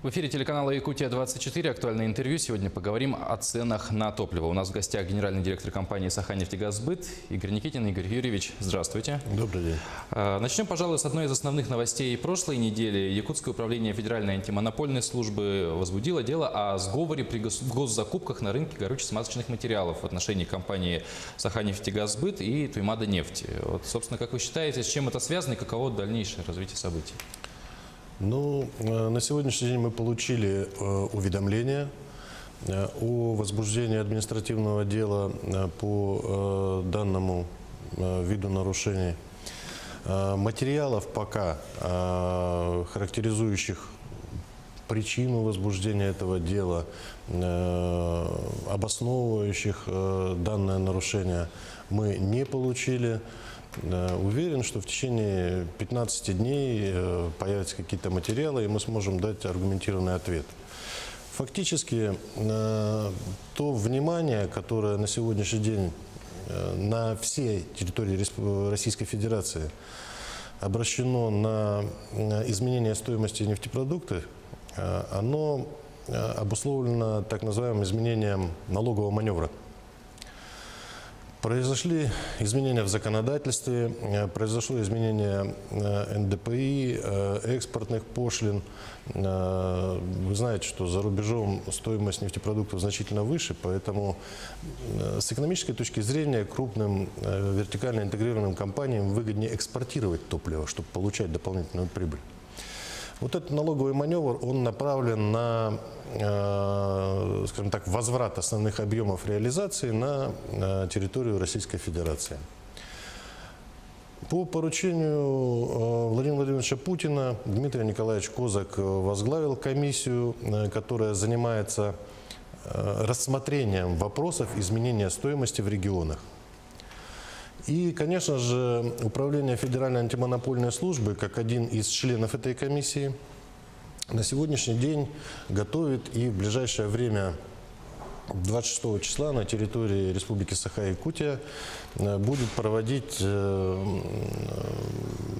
В эфире телеканала «Якутия-24». Актуальное интервью. Сегодня поговорим о ценах на топливо. У нас в гостях генеральный директор компании «Саханефтегазсбыт» Игорь Никитин. Игорь Юрьевич, здравствуйте. Добрый день. Начнем, пожалуй, с одной из основных новостей прошлой недели. Якутское управление Федеральной антимонопольной службы возбудило дело о сговоре при госзакупках на рынке горюче-смазочных материалов в отношении компании «Саханефтегазсбыт» и «Туймада-нефть». Вот, собственно, как вы считаете, с чем это связано и каково дальнейшее развитие событий? Ну, на сегодняшний день мы получили уведомление о возбуждении административного дела по данному виду нарушений. Материалов пока, характеризующих причину возбуждения этого дела, обосновывающих данное нарушение, мы не получили. Уверен, что в течение 15 дней появятся какие-то материалы, и мы сможем дать аргументированный ответ. Фактически, то внимание, которое на сегодняшний день на всей территории Российской Федерации обращено на изменение стоимости нефтепродуктов, оно обусловлено так называемым изменением налогового маневра. Произошли изменения в законодательстве, произошло изменение НДПИ, экспортных пошлин. Вы знаете, что за рубежом стоимость нефтепродуктов значительно выше, поэтому с экономической точки зрения крупным вертикально интегрированным компаниям выгоднее экспортировать топливо, чтобы получать дополнительную прибыль. Вот этот налоговый маневр, он направлен на, скажем так, возврат основных объемов реализации на территорию Российской Федерации. По поручению Владимира Владимировича Путина Дмитрий Николаевич Козак возглавил комиссию, которая занимается рассмотрением вопросов изменения стоимости в регионах. И, конечно же, Управление Федеральной антимонопольной службы, как один из членов этой комиссии, на сегодняшний день готовит и в ближайшее время, 26 числа, на территории Республики Саха-Якутия будет проводить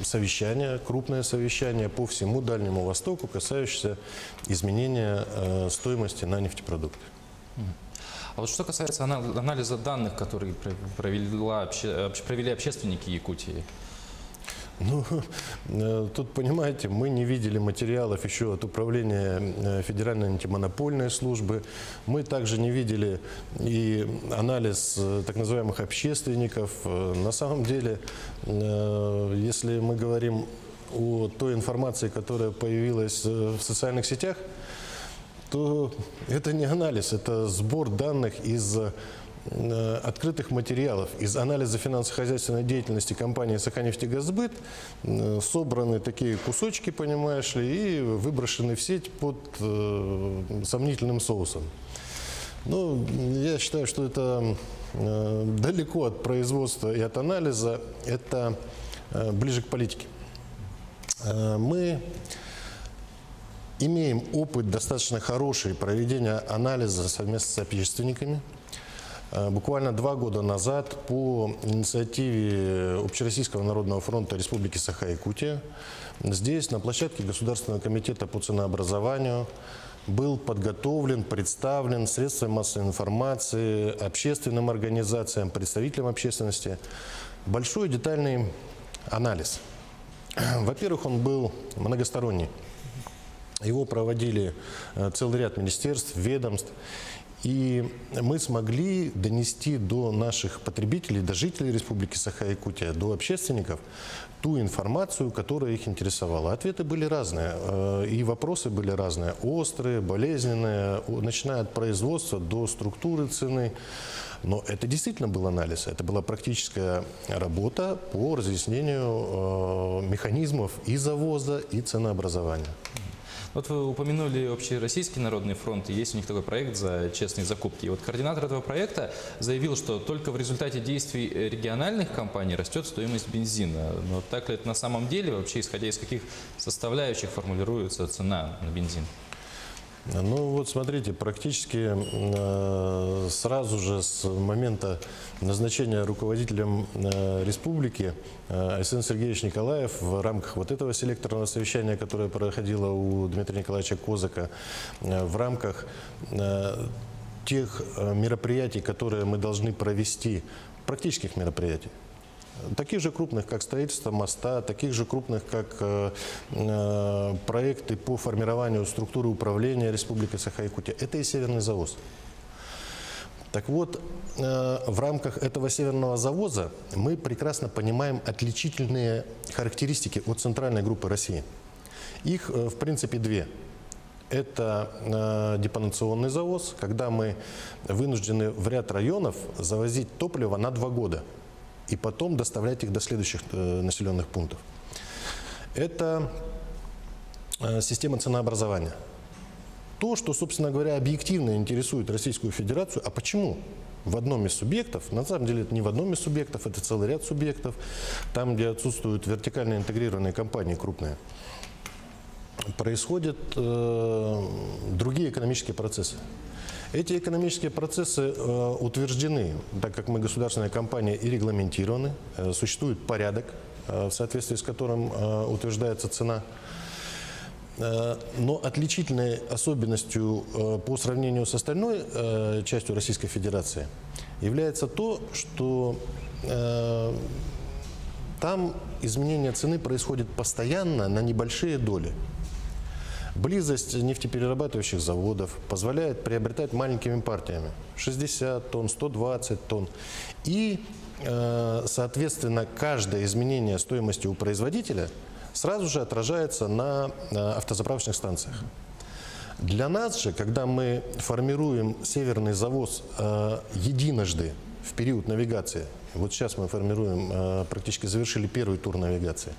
совещание, крупное совещание по всему Дальнему Востоку, касающееся изменения стоимости на нефтепродукты. А вот что касается анализа данных, которые провели общественники Якутии? Ну, тут, понимаете, мы не видели материалов еще от Управления Федеральной антимонопольной службы. Мы также не видели и анализ так называемых общественников. На самом деле, если мы говорим о той информации, которая появилась в социальных сетях, то это не анализ, это сбор данных из открытых материалов, из анализа финансово-хозяйственной деятельности компании «Саханефтегазсбыт». Собраны такие кусочки, понимаешь ли, и выброшены в сеть под сомнительным соусом. Ну, я считаю, что это далеко от производства и от анализа, это ближе к политике. Мы имеем опыт достаточно хороший проведения анализа совместно с общественниками. Буквально 2 года назад по инициативе Общероссийского народного фронта Республики Саха-Якутия здесь, на площадке Государственного комитета по ценообразованию, был подготовлен, представлен средствам массовой информации, общественным организациям, представителям общественности большой детальный анализ. Во-первых, он был многосторонний. Его проводили целый ряд министерств, ведомств. И мы смогли донести до наших потребителей, до жителей Республики Саха-Якутия, до общественников ту информацию, которая их интересовала. Ответы были разные, и вопросы были разные. Острые, болезненные, начиная от производства до структуры цены. Но это действительно был анализ, это была практическая работа по разъяснению механизмов и завоза, и ценообразования. Вот вы упомянули Общероссийский народный фронт, и есть у них такой проект за честные закупки. И вот координатор этого проекта заявил, что только в результате действий региональных компаний растет стоимость бензина. Но так ли это на самом деле, вообще исходя из каких составляющих формулируется цена на бензин? Ну вот смотрите, практически сразу же с момента назначения руководителем республики Александр Сергеевич Николаев в рамках вот этого селекторного совещания, которое проходило у Дмитрия Николаевича Козака, в рамках тех мероприятий, которые мы должны провести, практических мероприятий, таких же крупных, как строительство моста, таких же крупных, как проекты по формированию структуры управления Республикой Саха-Якутия. Это и Северный завоз. Так вот, в рамках этого Северного завоза мы прекрасно понимаем отличительные характеристики от центральной группы России. Их, в принципе, две. Это депонационный завоз, когда мы вынуждены в ряд районов завозить топливо на 2 года и потом доставлять их до следующих населенных пунктов. Это система ценообразования. То, что, собственно говоря, объективно интересует Российскую Федерацию. А почему? В одном из субъектов, на самом деле это не в одном из субъектов, это целый ряд субъектов, там, где отсутствуют вертикально интегрированные компании крупные, происходят другие экономические процессы. Эти экономические процессы утверждены, так как мы государственная компания, и регламентированы, существует порядок, в соответствии с которым утверждается цена. Но отличительной особенностью по сравнению с остальной частью Российской Федерации является то, что там изменение цены происходит постоянно на небольшие доли. Близость нефтеперерабатывающих заводов позволяет приобретать маленькими партиями 60 тонн, 120 тонн. И, соответственно, каждое изменение стоимости у производителя сразу же отражается на автозаправочных станциях. Для нас же, когда мы формируем северный завоз единожды в период навигации, вот сейчас мы формируем, практически завершили первый тур навигации,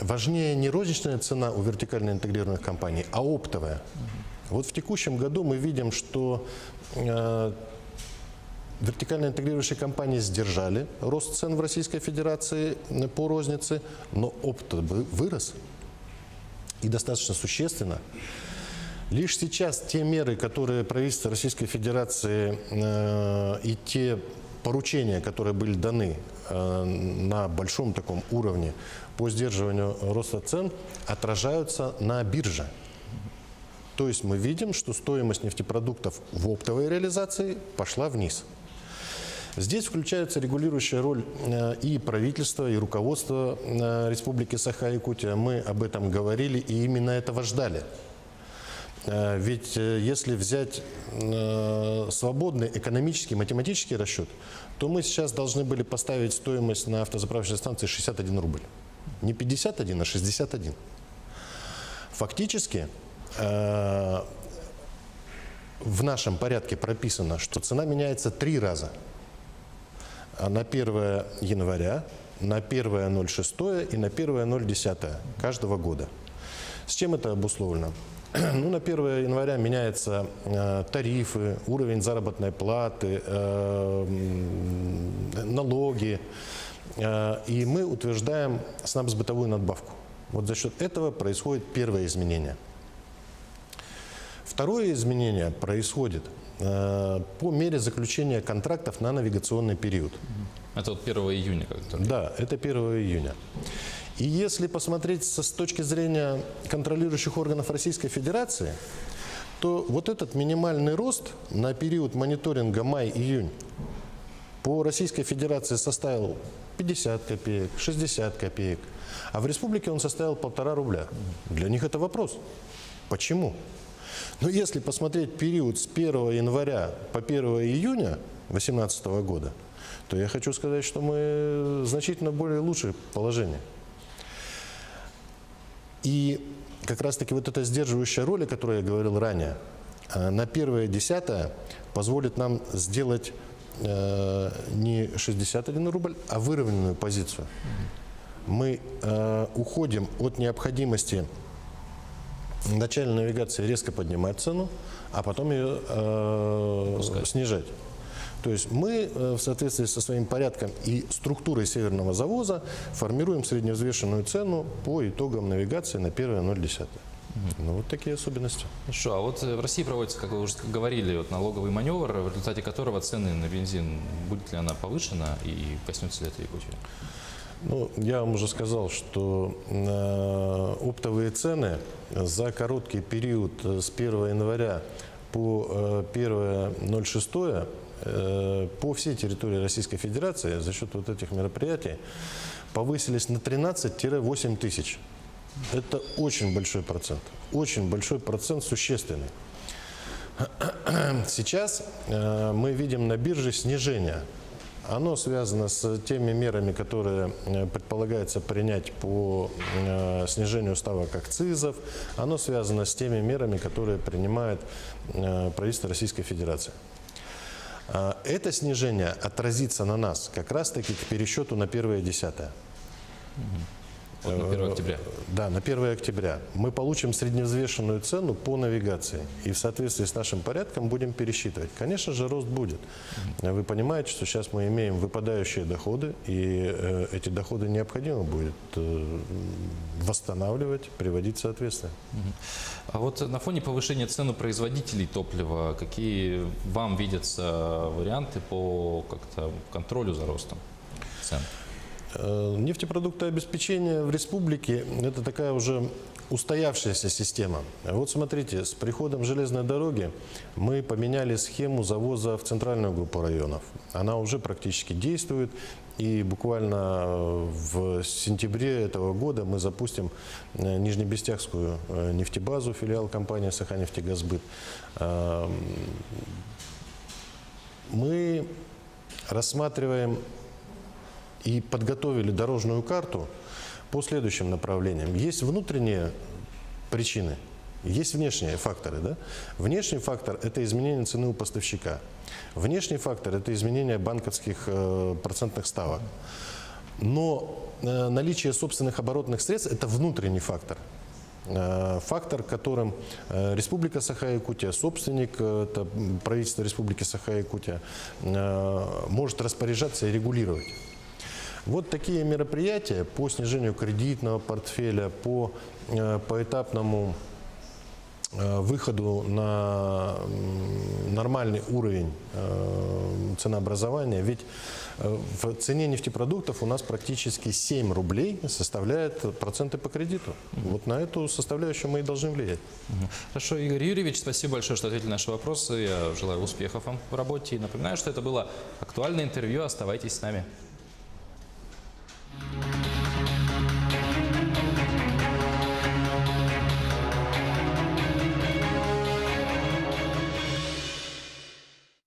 важнее не розничная цена у вертикально интегрированных компаний, а оптовая. Вот в текущем году мы видим, что вертикально интегрирующие компании сдержали рост цен в Российской Федерации по рознице, но опт вырос и достаточно существенно. Лишь сейчас те меры, которые правительство Российской Федерации и те поручения, которые были даны на большом таком уровне по сдерживанию роста цен, отражаются на бирже. То есть мы видим, что стоимость нефтепродуктов в оптовой реализации пошла вниз. Здесь включается регулирующая роль и правительства, и руководства Республики Саха-Якутия. Мы об этом говорили и именно этого ждали. Ведь если взять свободный экономический, математический расчет, то мы сейчас должны были поставить стоимость на автозаправочной станции 61 рубль. Не 51, а 61. Фактически в нашем порядке прописано, что цена меняется 3 раза. На 1 января, на 1.06 и на 1.010 каждого года. С чем это обусловлено? Ну, на 1 января меняются тарифы, уровень заработной платы, налоги, и мы утверждаем снабсбытовую надбавку. Вот за счет этого происходит первое изменение. Второе изменение происходит по мере заключения контрактов на навигационный период. Это вот 1 июня как-то? Да, это 1 июня. И если посмотреть с точки зрения контролирующих органов Российской Федерации, то вот этот минимальный рост на период мониторинга май-июнь по Российской Федерации составил 50 копеек, 60 копеек, а в республике он составил 1,5 рубля. Для них это вопрос. Почему? Но если посмотреть период с 1 января по 1 июня 2018 года, то я хочу сказать, что мы значительно более лучшее положение. И как раз-таки вот эта сдерживающая роль, о которой я говорил ранее, на 1.10 позволит нам сделать не 61 рубль, а выровненную позицию. Мы уходим от необходимости начальной навигации резко поднимать цену, а потом ее снижать. То есть мы в соответствии со своим порядком и структурой северного завоза формируем средневзвешенную цену по итогам навигации на 1.010. Ну, вот такие особенности. Хорошо, а вот в России проводится, как вы уже говорили, вот налоговый маневр, в результате которого цены на бензин, будет ли она повышена и коснется ли это Якутии? Ну, я вам уже сказал, что оптовые цены за короткий период с 1 января по 1.06 по всей территории Российской Федерации за счет вот этих мероприятий повысились на 13-8 тысяч. Это очень большой процент, существенный. Сейчас мы видим на бирже снижение. Оно связано с теми мерами, которые предполагается принять по снижению ставок акцизов. Оно связано с теми мерами, которые принимает правительство Российской Федерации. Это снижение отразится на нас как раз-таки к пересчету на 1.10. Вот на 1 октября. Да, на 1 октября. Мы получим средневзвешенную цену по навигации. И в соответствии с нашим порядком будем пересчитывать. Конечно же, рост будет. Вы понимаете, что сейчас мы имеем выпадающие доходы, и эти доходы необходимо будет восстанавливать, приводить в соответствие. А вот на фоне повышения цен у производителей топлива, какие вам видятся варианты по как-то контролю за ростом цен? Нефтепродуктообеспечение в республике – это такая уже устоявшаяся система. Вот смотрите, с приходом железной дороги мы поменяли схему завоза в центральную группу районов. Она уже практически действует, и буквально в сентябре этого года мы запустим Нижнебестягскую нефтебазу, филиал компании «Саханефтегазбыт». Мы рассматриваем и подготовили дорожную карту по следующим направлениям. Есть внутренние причины, есть внешние факторы. Да? Внешний фактор – это изменение цены у поставщика. Внешний фактор – это изменение банковских процентных ставок. Но наличие собственных оборотных средств – это внутренний фактор. Фактор, которым Республика Саха-Якутия, собственник, это правительство Республики Саха-Якутия, может распоряжаться и регулировать. Вот такие мероприятия по снижению кредитного портфеля, по поэтапному выходу на нормальный уровень ценообразования. Ведь в цене нефтепродуктов у нас практически 7 рублей составляют проценты по кредиту. Вот на эту составляющую мы и должны влиять. Хорошо, Игорь Юрьевич, спасибо большое, что ответили на наши вопросы. Я желаю успехов вам в работе. И напоминаю, что это было актуальное интервью. Оставайтесь с нами.